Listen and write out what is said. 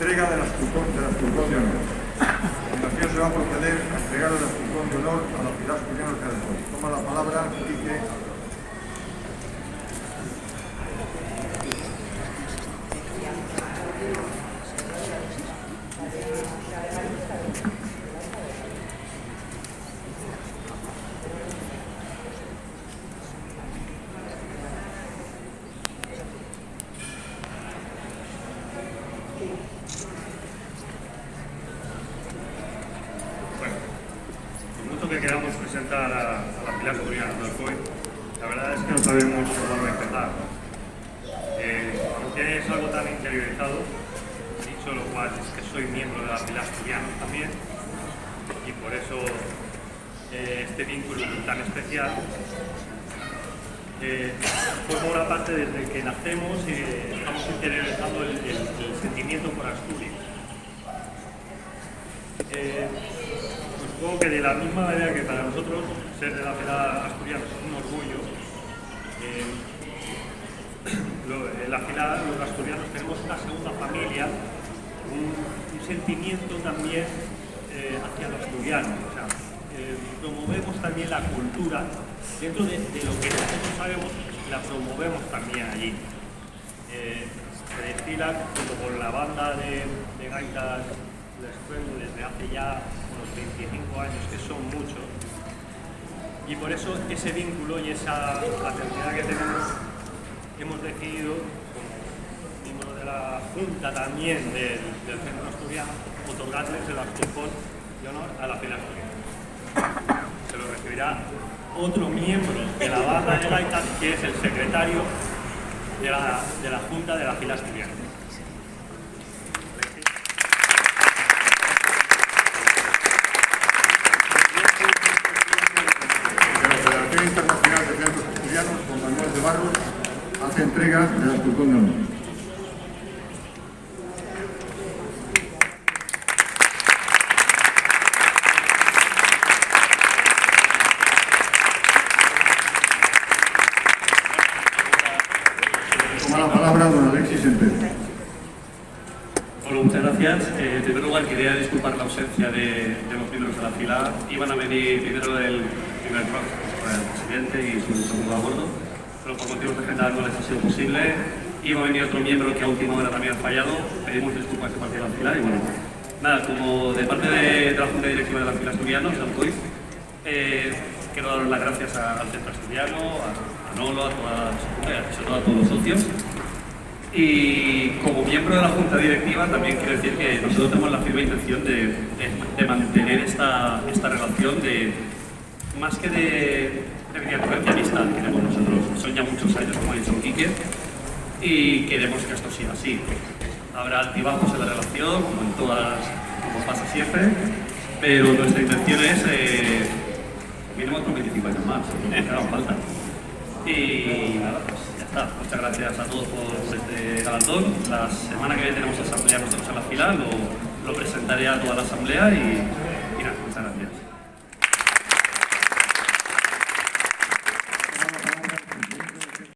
entrega de las cupón de honor. A continuación se va a proceder a entregar las cupón de honor a la Pilar Asturianos de Alcoy. Toma la palabra Quique. Que queramos presentar a la Pilar Asturianos de Alcoy, la verdad es que no sabemos por dónde empezar. Porque es algo tan interiorizado, dicho lo cual es que soy miembro de la Pilar Asturianos también, y por eso este vínculo tan especial forma una parte desde que nacemos y estamos interiorizando el sentimiento por Asturias. Supongo que de la misma manera que para nosotros ser de la Pilar Asturianos es un orgullo, en la Pilar los asturianos tenemos una segunda familia, un sentimiento también hacia los asturianos. O sea, promovemos también la cultura, dentro de lo que nosotros sabemos, la promovemos también allí. Se desfila junto con la banda de gaitas del estruendo desde hace ya unos 25 años, que son muchos, y por eso ese vínculo y esa fraternidad que tenemos, hemos decidido, como miembro de la Junta también del Centro Asturiano, otorgarles el cupón de honor a la Pilar Asturiana. Se lo recibirá otro miembro de la banda de gaitas, que es el secretario de la Junta de la Pilar Asturiana. Internacional de Centros Asturianos, con Manuel de Barros, hace entrega de la cupón de honor. Toma la palabra don Alexis Empero. Bueno, muchas gracias. En primer lugar, quería disculpar la ausencia de los miembros de la fila. Iban a venir primero el presidente y su segundo a bordo, pero por motivos de agenda no les ha sido posible. Iba a venir otro miembro que a última hora también ha fallado. Pedimos disculpas de parte de la fila y bueno, nada, como de parte de la Junta Directiva de la Fila Asturianos, de Alcoy, quiero dar las gracias al Centro Asturiano, a Nolo, a toda la Junta y sobre todo a todos los socios. Y como miembro de la Junta Directiva también quiero decir que nosotros tenemos la firme intención de mantener esta relación más que de amistad, queremos nosotros, son ya muchos años, como ha dicho Quique, y queremos que esto siga así. Habrá altibajos en la relación, como pasa siempre, pero nuestra intención es mínimo otros 25 años más, que hagan falta. Y nada, pues ya está. Muchas gracias a todos por este galardón. La semana que viene tenemos asamblea nosotros en la fila, lo presentaré a toda la asamblea y